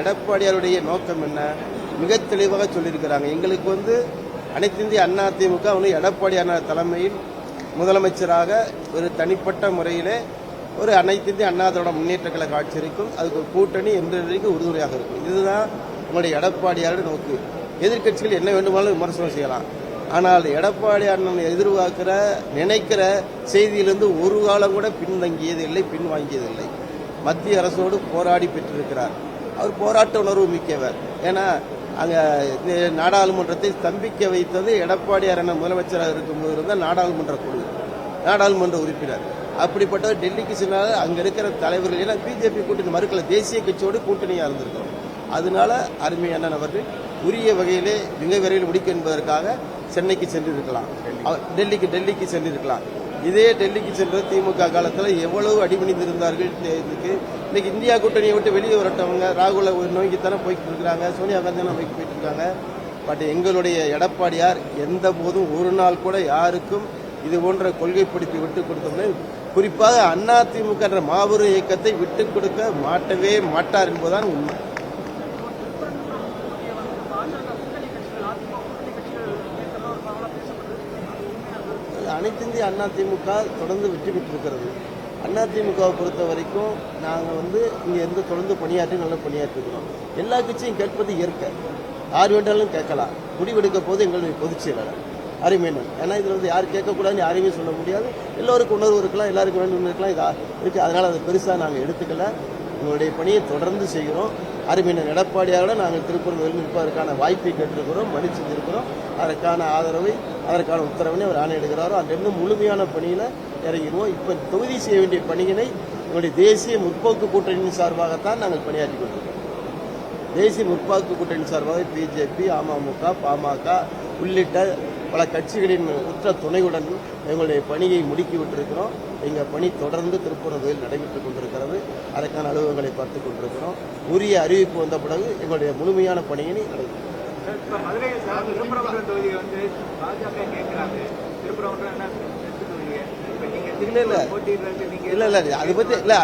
எடப்பாடியாருடைய நோக்கம் என்ன மிக தெளிவாக சொல்லியிருக்கிறாங்க. எங்களுக்கு அனைத்து இந்திய அண்ணா திமுக எடப்பாடியான தலைமையில் முதலமைச்சராக ஒரு தனிப்பட்ட முறையிலே ஒரு அனைத்து இந்திய அண்ணா திராவிட முன்னேற்ற கழக ஆட்சி இருக்கும். அதுக்கு கூட்டணி என்றைக்கு உறுதுணையாக இருக்கும். இதுதான் உங்களுடைய எடப்பாடியாருடைய நோக்கு. எதிர்கட்சிகள் என்ன வேண்டுமானாலும் விமர்சனம் செய்யலாம். ஆனால் எடப்பாடி அண்ணன் எதிர்பார்க்கிற நினைக்கிற செய்தியிலிருந்து ஒரு காலம் கூட பின்தங்கியது இல்லை, பின்வாங்கியதில்லை. மத்திய அரசோடு போராடி பெற்றிருக்கிறார். அவர் போராட்ட உணர்வு மிக்கவர். ஏன்னா அங்கே நாடாளுமன்றத்தை ஸ்தம்பிக்க வைத்தது எடப்பாடியார் அண்ணன் முதலமைச்சராக இருக்கும்போது இருந்த நாடாளுமன்ற குழு, நாடாளுமன்ற உறுப்பினர். அப்படிப்பட்டவர் டெல்லிக்கு சென்றால் அங்கே இருக்கிற தலைவர்கள் ஏன்னா பிஜேபி கூட்டணி மறுக்கல, தேசிய கட்சியோடு கூட்டணியாக இருந்திருக்கிறோம். அதனால அருமை அண்ணன் அவர்கள் உரிய வகையிலே மிக விரைவில் முடிக்கும் என்பதற்காக சென்னைக்கு சென்றிருக்கலாம், டெல்லிக்கு சென்றிருக்கலாம். இதே டெல்லிக்கு சென்ற திமுக காலத்தில் எவ்வளவு அடிபணிந்திருந்தார்கள். இன்னைக்கு இந்தியா கூட்டணியை விட்டு வெளியே வரட்டவங்க ராகுலை நோக்கித்தானே போய்கிட்டு இருக்கிறாங்க, சோனியா காந்தி நோக்கி போயிட்டு இருக்காங்க. பட் எங்களுடைய எடப்பாடியார் எந்த போதும் ஒரு நாள் கூட யாருக்கும் இது போன்ற கொள்கைப்படுத்தி விட்டுக் கொடுத்தோம்னு, குறிப்பாக அதிமுக என்ற மாபெரும் இயக்கத்தை விட்டுக் கொடுக்க மாட்டவே மாட்டார் என்பதுதான் உண்மை. அனைத்து இந்திய அண்ணா திமுக தொடர்ந்து வெற்றி பெற்றிருக்கிறது. அதிமுகவை பொறுத்த வரைக்கும் நாங்கள் இங்கே தொடர்ந்து பணியாற்றி நல்லா பணியாற்றிருக்கிறோம். எல்லா கட்சியும் கேட்பது இயற்கை, யார் வேண்டாலும் கேட்கலாம். முடிவெடுக்க போது எங்களுடைய பொதுச் செயலாளர் அருமையன். ஏன்னா இதில் யார் கேட்கக்கூடாதுன்னு யாரையுமே சொல்ல முடியாது. எல்லோருக்கும் உணர்வு இருக்கலாம், எல்லாருக்கும் வேண்டும் இருக்கலாம், இது இருக்குது. அதனால் அதை பெருசாக நாங்கள் எடுத்துக்கல. எங்களுடைய பணியை தொடர்ந்து செய்கிறோம். அருமையன் எடப்பாடியாரோட நாங்கள் திருப்பூர் நிற்பதற்கான வாய்ப்பை கேட்டிருக்கிறோம், மனு செஞ்சிருக்கிறோம். அதற்கான ஆதரவை, அதற்கான உத்தரவினை அவர் ஆணையிடுகிறாரோ அங்கிருந்து முழுமையான பணியில் இறங்கிடுவோம். இப்போ தொகுதி செய்ய வேண்டிய பணியினை எங்களுடைய தேசிய முற்போக்கு கூட்டணியின் சார்பாகத்தான் நாங்கள் பணியாற்றி கொண்டிருக்கிறோம். தேசிய முற்போக்கு கூட்டணி சார்பாக பிஜேபி, அமமுக, பாமக உள்ளிட்ட பல கட்சிகளின் உற்ற துணையுடன் எங்களுடைய பணியை முடுக்கி விட்டிருக்கிறோம். எங்கள் பணி தொடர்ந்து திருப்பூரில் நடைபெற்றுக் கொண்டிருக்கிறது. அதற்கான அலுவலகங்களை பார்த்துக் கொண்டிருக்கிறோம். உரிய அறிவிப்பு வந்த பிறகு எங்களுடைய முழுமையான பணியினை நடைபெறும்.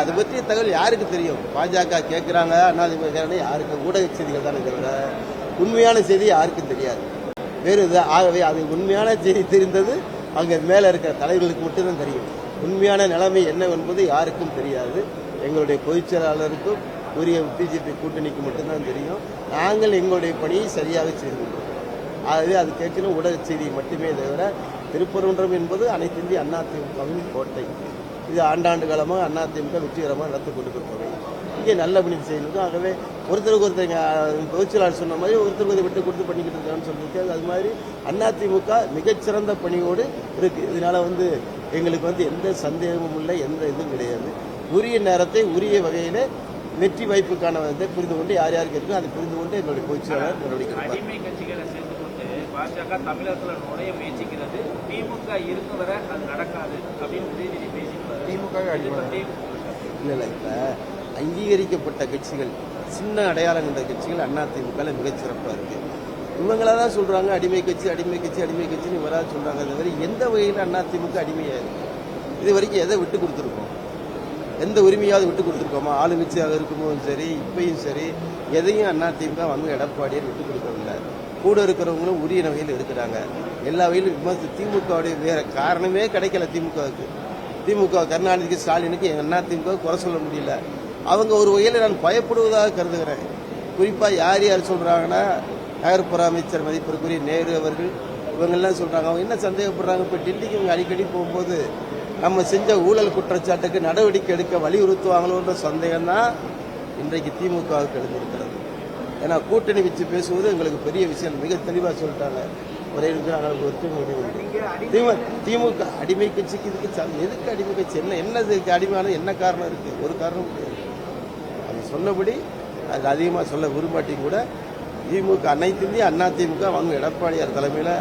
அது பற்றி தகவல் யாருக்கு தெரியும்? பாஜக கேட்கிறாங்க, அதிமுக யாருக்கு? ஊடக செய்திகள் தானே தவிர உண்மையான செய்தி யாருக்கும் தெரியாது. வேறு ஆகவே அது உண்மையான செய்தி தெரிந்தது அங்கே மேலே இருக்கிற தலைவர்களுக்கு மட்டும்தான் தெரியும். உண்மையான நிலைமை என்னவென்பது யாருக்கும் தெரியாது. எங்களுடைய பொதுச் செயலாளருக்கும் உரிய பிஜேபி கூட்டணிக்கு மட்டும்தான் தெரியும். நாங்கள் எங்களுடைய பணியை சரியாக செய்து கொண்டோம். ஆகவே அது கேட்கணும் ஊடக செய்தி மட்டுமே தவிர திருப்பரங்குன்றம் என்பது அனைத்து இந்திய அண்ணா திமுகவின் கோட்டை. இது ஆண்டாண்டு காலமாக அதிமுக வெற்றிகரமாக நடத்தி கொண்டிருக்கிறோம். இங்கே நல்ல பணி செய்யணும். ஆகவே ஒருத்தருக்கு ஒருத்தர் பொதுச்செயலாளர் சொன்ன மாதிரி ஒருத்தருக்கு விட்டு கொடுத்து பண்ணிக்கிட்டு இருக்கான்னு சொல்லிட்டு அது மாதிரி அதிமுக மிகச்சிறந்த பணியோடு இருக்குது. இதனால் எங்களுக்கு எந்த சந்தேகமும் இல்லை, எந்த இதுவும் கிடையாது. உரிய நேரத்தை உரிய வகையில் வெற்றி வாய்ப்புக்கான புரிந்து கொண்டு யார் யாருக்கு இருக்கோ அதை புரிந்து கொண்டு எங்களுடைய பொதுச்செயலாளர் நடவடிக்கை. பாஜக தமிழகத்தில் நுழைய முயற்சிக்கிறது, திமுக இருக்கு வர அது நடக்காது அப்படின்னு உதயநிதி பேசிட்டு திமுக இல்லை. இப்போ அங்கீகரிக்கப்பட்ட கட்சிகள், சின்ன அடையாளம் என்ற கட்சிகள் அதிமுக மிகச்சிறப்பாக இருக்கு. இவங்களா தான் சொல்றாங்க அடிமை கட்சி அடிமை கட்சி அடிமை கட்சின்னு இவராக சொல்றாங்க. அந்த மாதிரி எந்த வகையில் அதிமுக அடிமையாக இருக்கு? இது வரைக்கும் எதை விட்டு கொடுத்துருக்கோம்? எந்த உரிமையாவது விட்டு கொடுத்துருக்கோமா? ஆளுங்கட்சியாக இருக்கும்போதும் சரி, இப்பயும் சரி, எதையும் அதிமுக எடப்பாடியை விட்டு கொடுக்கவில்லை. கூட இருக்கிறவங்களும் உரிய வகையில் இருக்கிறாங்க. எல்லா வகையிலும் விமர்சி திமுகவுடைய வேற காரணமே கிடைக்கல. திமுக கருணாநிதிக்கு, ஸ்டாலினுக்கு அதிமுக குறை சொல்ல முடியல. அவங்க ஒரு வகையில் நான் பயப்படுவதாக கருதுகிறேன். குறிப்பாக யார் யார் சொல்கிறாங்கன்னா, நகர்ப்புற அமைச்சர் மதிப்பிற்குரிய நேரு அவர்கள் இவங்கெல்லாம் சொல்கிறாங்க. அவங்க என்ன சந்தேகப்படுறாங்க? இப்போ டெல்லிக்கு இவங்க அடிக்கடி போகும்போது நம்ம செஞ்ச ஊழல் குற்றச்சாட்டுக்கு நடவடிக்கை எடுக்க வலியுறுத்துவாங்களோன்ற சந்தேகம் தான் இன்றைக்கு திமுகவுக்கு எழுந்திருக்கிறது. ஏன்னா கூட்டணி வச்சு பேசுவது எங்களுக்கு பெரிய விஷயம். மிக தெளிவாக சொல்லிட்டாங்க. ஒரே திமுக அடிமை கட்சிக்கு இதுக்கு எதுக்கு அடிமை கட்சி? என்னதுக்கு அடிமையான என்ன காரணம் இருக்கு? ஒரு காரணம் கிடையாது. அது சொன்னபடி அது அதிகமாக சொல்ல விரும்பாட்டி கூட திமுக அனைத்து இந்திய அண்ணா திமுக எடப்பாடியார் தலைமையில்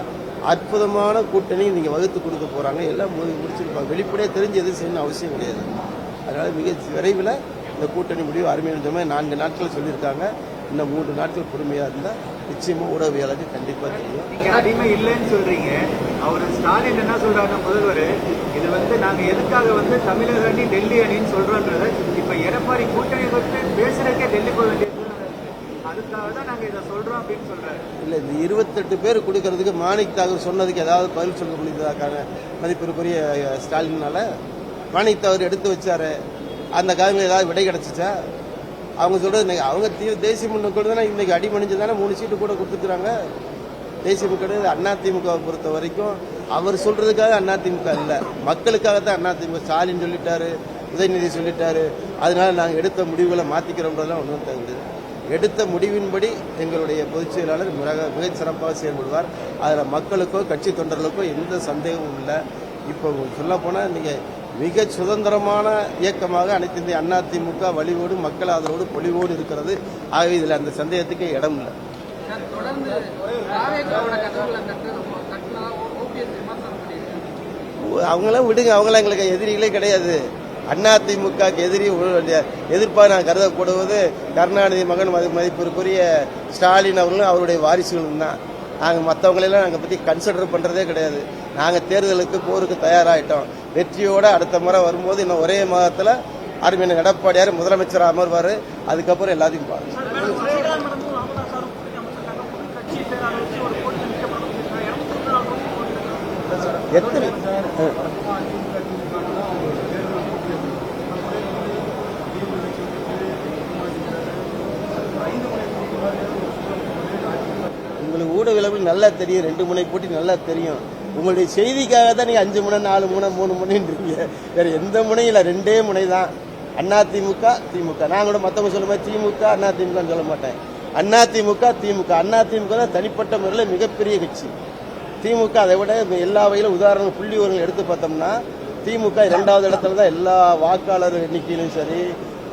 அற்புதமான கூட்டணி நீங்கள் வகுத்து கொடுக்க போகிறாங்க. எல்லாம் முடிச்சிருப்பாங்க. வெளிப்படையாக தெரிஞ்சு எதுவும் செய்யணும் அவசியம் கிடையாது. அதனால் மிக விரைவில் இந்த கூட்டணி முடிவு அருமையான 4 நாட்கள் சொல்லியிருக்காங்க. இன்னும் 3 நாட்கள் பொறுமையாக இருந்தால் நிச்சயமா ஊடகவியலாளருக்கு கண்டிப்பாக தெரியும். நீங்க அடிமை இல்லைன்னு சொல்றீங்க. அவர் ஸ்டாலின் என்ன சொல்றாங்க முதல்வர், இது நாங்க எதுக்காக தமிழக அணி டெல்லி அணின்னு சொல்றோன்றத இப்ப எடப்பாடி கூட்டணி பற்றி பேசுறதுக்கே டெல்லி போக வேண்டியது. அதுக்காக தான் நாங்க இதை சொல்றோம் அப்படின்னு சொல்றாரு. இல்லை, இந்த 28 பேர் கொடுக்கறதுக்கு மாணிக் தாகூர் சொன்னதுக்கு ஏதாவது பதில் சொல்ல முடிந்ததாக்கான மதிப்பிற்குரிய ஸ்டாலினால மாணிக் தாகூர் எடுத்து வச்சாரு. அந்த காலங்களில் ஏதாவது விடை கிடைச்சிச்சா? அவங்க சொல்றது அவங்க தேசிய முன்னோக்கோடு தானே இன்னைக்கு அடிமணிஞ்சு தானே 3 சீட்டு கூட கொடுத்துருக்குறாங்க. தேசிய முன்னோக்கோடு அதிமுகவை பொறுத்த வரைக்கும் அவர் சொல்றதுக்காக அதிமுக இல்லை, மக்களுக்காகத்தான் அதிமுக. ஸ்டாலின் சொல்லிட்டாரு, உதயநிதி சொல்லிட்டாரு, அதனால நாங்கள் எடுத்த முடிவுகளை மாற்றிக்கிறோம்ன்றதெல்லாம் ஒன்றும் தகுந்தது. எடுத்த முடிவின்படி எங்களுடைய பொதுச் செயலாளர் மிக சிறப்பாக செயல்படுவார். அதில் மக்களுக்கோ கட்சி தொண்டர்களுக்கோ எந்த சந்தேகமும் இல்லை. இப்போ சொல்லப்போனால் நீங்கள் மிக சுதந்திரமான இயக்கமாக அனைத்து இந்திய அதிமுக வழிவோடு மக்கள் ஆதரவோடு பொலிவோடு இருக்கிறது. ஆகவே இதில் அந்த சந்தேகத்துக்கு இடம் இல்லை. அவங்களாம் விடுங்க, அவங்களாம் எங்களுக்கு எதிரிகளே கிடையாது. அதிமுக எதிர்ப்பாக நான் கருதப்படுவது கருணாநிதி மகன் மதிப்பிற்குரிய ஸ்டாலின் அவர்களும் அவருடைய வாரிசுகளும் தான். நாங்கள் மற்றவங்களெல்லாம் நாங்கள் பற்றி கன்சிடர் பண்ணுறதே கிடையாது. நாங்கள் தேர்தலுக்கு போருக்கு தயாராகிட்டோம். வெற்றியோடு அடுத்த முறை வரும்போது இன்னும் ஒரே மாதத்தில் அருமையான எடப்பாடியார் முதலமைச்சர் அமர்வார். அதுக்கப்புறம் எல்லாத்தையும் பாருங்கள். எத்தனை உங்களுக்கு ஊடகவியலாளர்கள் நல்லா தெரியும், 2 முனை போட்டி நல்லா தெரியும். உங்களுடைய செய்திக்காக தான் நீங்கள் 5 முனை 4 முனை 3 முனைன்றீங்க. வேற எந்த முனையும் இல்லை, 2 முனை தான். அதிமுக திமுக. நான் கூட மற்றவங்க சொல்ல மாதிரி திமுக அதிமுக சொல்ல மாட்டேன். அதிமுக திமுக. அதிமுக தான் தனிப்பட்ட முறையில் மிகப்பெரிய கட்சி. திமுக அதை விட எல்லா வகையிலும் உதாரணம் புள்ளி விவரங்கள் எடுத்து பார்த்தோம்னா திமுக 2வது இடத்துல தான் எல்லா வாக்காளர் எண்ணிக்கையிலும் சரி,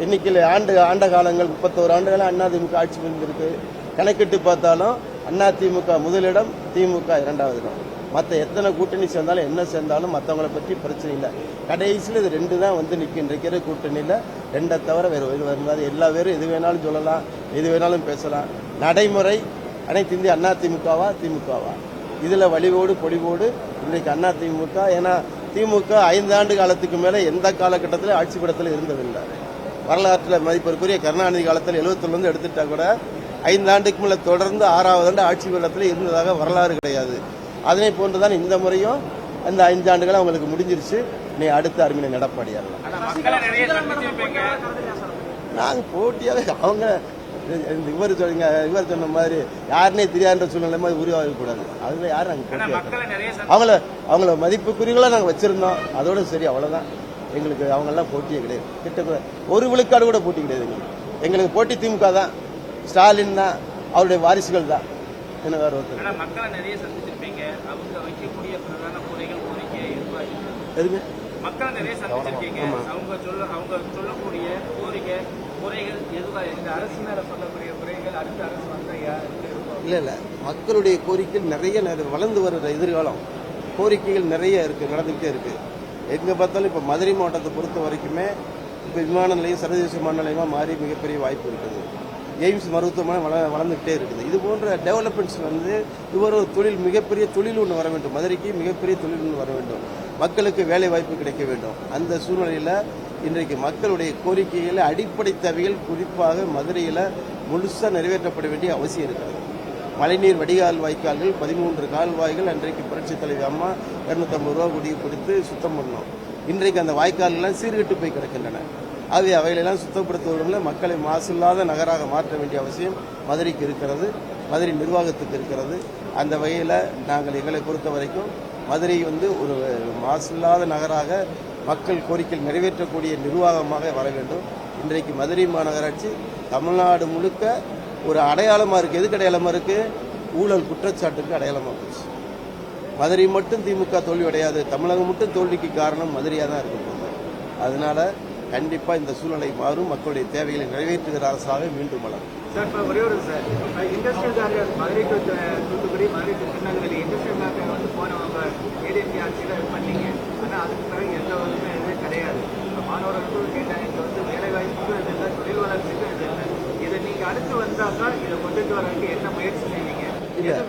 எண்ணிக்கையில் ஆண்ட காலங்கள் 31 ஆண்டுகள் அதிமுக ஆட்சி புரிந்திருக்கு. கணக்கிட்டு பார்த்தாலும் அதிமுக முதலிடம், திமுக 2வது இடம். மற்ற எத்தனை கூட்டணி சேர்ந்தாலும் என்ன சேர்ந்தாலும் மற்றவங்களை பற்றி பிரச்சனை இல்லை. கடைசியில் இது 2 தான் வந்து நிற்கின்ற கூட்டணியில் 2 தவிர வேறு வரும்போது எல்லா பேரும் எது வேணாலும் சொல்லலாம், எது வேணாலும் பேசலாம். நடைமுறை அனைத்து இந்திய அதிமுகவா திமுகவா, இதில் வலிவோடு பொலிவோடு இன்றைக்கு அதிமுக. ஏன்னா திமுக 5 ஆண்டு காலத்துக்கு மேலே எந்த காலகட்டத்தில் ஆட்சி படத்தில் இருந்ததில்லை. வரலாற்றில் மதிப்பிற்குரிய கருணாநிதி காலத்தில் 71 எடுத்துட்டா கூட 5 ஆண்டுக்கு மேலே தொடர்ந்து 6வது ஆண்டு ஆட்சி படத்தில் இருந்ததாக வரலாறு கிடையாது. அதனை போன்றுதான் இந்த முறையும் அந்த 5 ஆண்டுகள் அவங்களுக்கு முடிஞ்சிருச்சு. நீ அடுத்த அருமையான எடப்பாடியார் நாங்கள் போட்டியாவே அவங்க இவர் சொன்ன மாதிரி யாருன்னே தெரியாதுன்ற சூழ்நிலை மாதிரி உருவாகக்கூடாது. அதுல யாரும் நாங்கள் அவங்கள மதிப்புக்குரியவங்களா நாங்கள் வச்சிருந்தோம். அதோட சரி, அவ்வளவுதான். எங்களுக்கு அவங்கெல்லாம் போட்டியே கிடையாது. கிட்ட 1 விழுக்காடு கூட போட்டி கிடையாது. எங்களுக்கு போட்டி திமுக தான், ஸ்டாலின் தான், அவருடைய வாரிசுகள் தான். என்ன வேற ஒருத்தர் மக்களை நிறைய சந்திச்சிருப்பீங்க. அவங்க வைக்கக்கூடிய பிரதான குறைகள் கோரிக்கை எதுங்க? மக்களை நிறைய சந்திச்சிருக்கீங்க. அவங்க சொல்லக்கூடிய கோரிக்கை குறைகள் எதுவா? இந்த அரசு மேல சொல்லக்கூடிய குறைகள் அடுத்த அரசு வந்தா இல்ல மக்களுடைய கோரிக்கைகள் நிறைய வளர்ந்து வருகிற எதிர்காலம் கோரிக்கைகள் நிறைய இருக்கு, நடந்துகிட்டே இருக்கு. எங்க பார்த்தாலும் இப்ப மதுரை மாவட்டத்தை பொறுத்த வரைக்குமே இப்ப விமான நிலையம் சர்வதேச விமான நிலையமா மாறி மிகப்பெரிய வாய்ப்பு இருக்குது. எய்ம்ஸ் மருத்துவமனை வளர்ந்துகிட்டே இருக்குது. இது போன்ற டெவலப்மெண்ட்ஸ் வந்து இவர் ஒரு தொழில், மிகப்பெரிய தொழில் ஒன்று வர வேண்டும். மதுரைக்கு மிகப்பெரிய தொழில் ஒன்று வர வேண்டும். மக்களுக்கு வேலை வாய்ப்பு கிடைக்க வேண்டும். அந்த சூழ்நிலையில் இன்றைக்கு மக்களுடைய கோரிக்கைகள், அடிப்படை தேவைகள் குறிப்பாக மதுரையில் முழுசாக நிறைவேற்றப்பட வேண்டிய அவசியம் இருக்கிறது. மழைநீர் வடிகால் வாய்க்கால்கள் 13 கால்வாய்கள் அன்றைக்கு புரட்சித் தலைவி அம்மா 250 ரூபா குடி கொடுத்து சுத்தம் பண்ணோம். இன்றைக்கு அந்த வாய்க்கால்கள்லாம் சீர்கெட்டு போய் கிடக்கின்றன. ஆகவே அவைகளெல்லாம் சுத்தப்படுத்துவதில் மக்களை மாசில்லாத நகராக மாற்ற வேண்டிய அவசியம் மதுரைக்கு இருக்கிறது, மதுரை நிர்வாகத்துக்கு இருக்கிறது. அந்த வகையில் நாங்கள் எங்களை பொறுத்த வரைக்கும் மதுரை வந்து ஒரு மாசில்லாத நகராக மக்கள் கோரிக்கைகள் நிறைவேற்றக்கூடிய நிர்வாகமாக வர வேண்டும். இன்றைக்கு மதுரை மாநகராட்சி தமிழ்நாடு முழுக்க ஒரு அடையாளமாக இருக்குது. எதுக்கு அடையாளமாக இருக்குது? ஊழல் குற்றச்சாட்டுக்கு அடையாளமாக போச்சு. மதுரை மட்டும் திமுக தோல்வி அடையாது, தமிழகம் மட்டும் தோல்விக்கு காரணம் மதுரையாக தான் இருக்குது. அதனால கண்டிப்பா இந்த சூழ்நிலை மாறும். மக்களுடைய தேவைகளை நிறைவேற்றுகிற அரசாக மீண்டும் வளரும். சார், இப்போ ஒரே ஒரு சார், இண்டஸ்ட்ரியல் காரியம் Madurai to Thoothukudi, Madurai to Tirunelveli industrial காரியம் வந்து போனவங்க ஏடிஎம்கே ஆட்சியில் இது பண்ணீங்க. ஆனால் அதுக்கு பிறகு எந்த வருமே எதுவுமே கிடையாது. மாணவர்களுக்கும் கேட்டாங்க, இங்கே வந்து வேலை வாய்ப்புக்கும் இது இல்லை, தொழில் வளர்ச்சிக்கும் இது இல்லை. இதை நீங்கள் அடுத்து வந்தாக்கா இதை கொண்டுட்டு வரதுக்கு என்ன முயற்சி செய்வீங்க?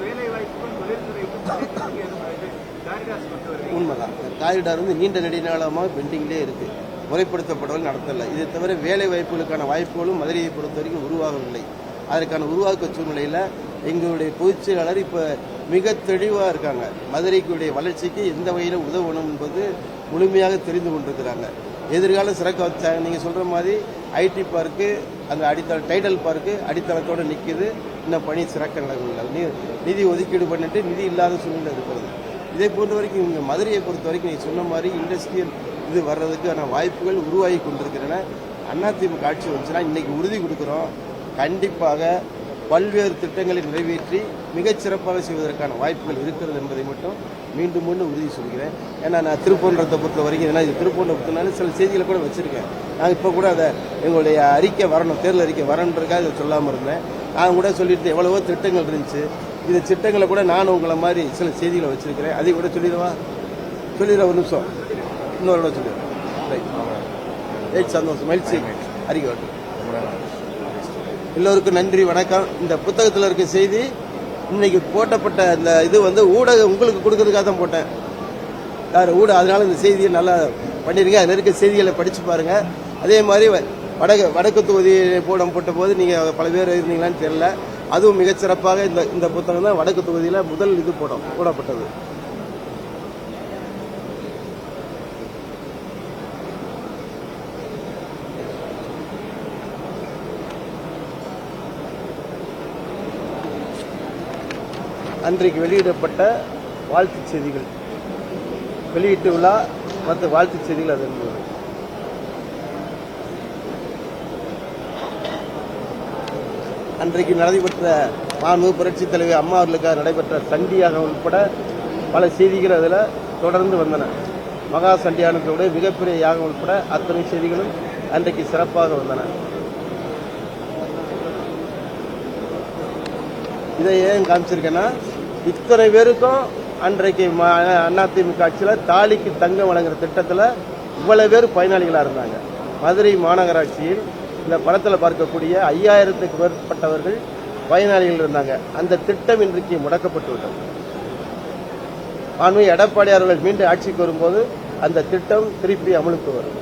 வேலை வாய்ப்புக்கும் தொழில்துறைக்கும் காரிடார் கொண்டு வருவீங்க? உண்மைதான். காரிடார் வந்து நீண்ட நெடுநாளமாக பெண்டிங்லேயே இருக்கு, முறைப்படுத்தப்படவும் நடத்தலை. இதை தவிர வேலை வாய்ப்புகளுக்கான வாய்ப்புகளும் மதுரையை பொறுத்த வரைக்கும் உருவாகவில்லை. அதற்கான உருவாக்க சூழ்நிலையில் எங்களுடைய பொதுச் செயலாளர் இப்போ மிக தெளிவாக இருக்காங்க. மதுரைக்குடைய வளர்ச்சிக்கு எந்த வகையில் உதவணும் என்பது முழுமையாக தெரிந்து கொண்டிருக்கிறாங்க. எதிர்காலம் சிறக்க வச்சாங்க. நீங்கள் சொல்கிற மாதிரி ஐடி பார்க்கு அந்த அடித்தள டைடல் பார்க்கு அடித்தளத்தோடு நிற்கிது. இன்னும் பணி சிறக்க நடக்கவில்லை. நிதி ஒதுக்கீடு பண்ணிட்டு நிதி இல்லாத சூழ்நிலை இருக்கிறது. இதை பொறுத்த வரைக்கும் இங்கே மதுரையை பொறுத்த வரைக்கும் நீங்கள் சொன்ன மாதிரி இண்டஸ்ட்ரியல் இது வர்றதுக்கான வாய்ப்புகள் உருவாகி கொண்டிருக்கின்றன. அதிமுக ஆட்சி வந்துச்சுன்னா இன்னைக்கு உறுதி கொடுக்குறோம், கண்டிப்பாக பல்வேறு திட்டங்களை நிறைவேற்றி மிகச்சிறப்பாக செய்வதற்கான வாய்ப்புகள் இருக்கிறது என்பதை மட்டும் மீண்டும் உறுதி சொல்கிறேன். ஏன்னா நான் திருப்பூன்றத்தை பொறுத்த வரைக்கும் ஏன்னா இது திருப்பூன்றத்தினால சில செய்திகளை கூட வச்சுருக்கேன். நான் இப்போ கூட அதை எங்களுடைய அறிக்கை வரணும், தேர்தல் அறிக்கை வரணுன்றதுக்காக இதை சொல்லாமல் இருந்தேன். நான் கூட சொல்லிட்டு எவ்வளவோ திட்டங்கள் இருந்துச்சு. இந்த திட்டங்களை கூட நானும் உங்களை மாதிரி சில செய்திகளை வச்சுருக்கிறேன். அதை கூட சொல்லிடுறேன். ஒரு நிமிஷம் இன்னொரு சொல்லிடுறேன். ரைட், சந்தோஷம், மகிழ்ச்சி. அறிக்கை எல்லோருக்கும் நன்றி, வணக்கம். இந்த புத்தகத்தில் இருக்க செய்தி இன்னைக்கு போட்டப்பட்ட இந்த இது ஊடகம் உங்களுக்கு கொடுக்கறதுக்காக தான் போட்டேன். அதனால இந்த செய்தியை நல்லா பண்ணிருங்க. அதில் இருக்க செய்திகளை படிச்சு பாருங்க. அதே மாதிரி வடக்கு தொகுதி போட்ட போது நீங்க பல பேர் இருந்தீங்களான்னு தெரியல. அதுவும் மிகச்சிறப்பாக இந்த புத்தகம் தான் வடக்கு தொகுதியில் முதல் இது போடப்பட்டது. அன்றைக்கு வெளியிடப்பட்ட வாழ்த்துச் செய்திகள், வெளியீட்டு விழா மற்றும் வாழ்த்துச் செய்திகள் அது இருந்தது. அன்றைக்கு நடைபெற்ற மாண்புமிகு புரட்சித் தலைவர் அம்மா அவர்களுக்காக நடைபெற்ற சண்டியாக உட்பட பல செய்திகள் அதில் தொடர்ந்து வந்தன. மகா சண்டியானத்தோட மிகப்பெரிய யாகம் உட்பட அத்தனை செய்திகளும் அன்றைக்கு சிறப்பாக வந்தன. இதை ஏன் காமிச்சிருக்கேன்னா, இத்தனை பேருக்கும் அன்றைக்கு அதிமுக ஆட்சியில் தாலிக்கு தங்கம் வழங்குற திட்டத்தில் இவ்வளவு பேர் பயனாளிகளாக இருந்தாங்க. மதுரை மாநகராட்சியில் இந்த படத்தில் பார்க்கக்கூடிய 5000க்கு மேற்பட்டவர்கள் பயனாளிகள் இருந்தாங்க. அந்த திட்டம் இன்றைக்கு முடக்கப்பட்டு விட்டது. மாண்புமிகு எடப்பாடி அவர்கள் மீண்டும் ஆட்சிக்கு வரும்போது அந்த திட்டம் திருப்பி அமலுக்கு வரும்.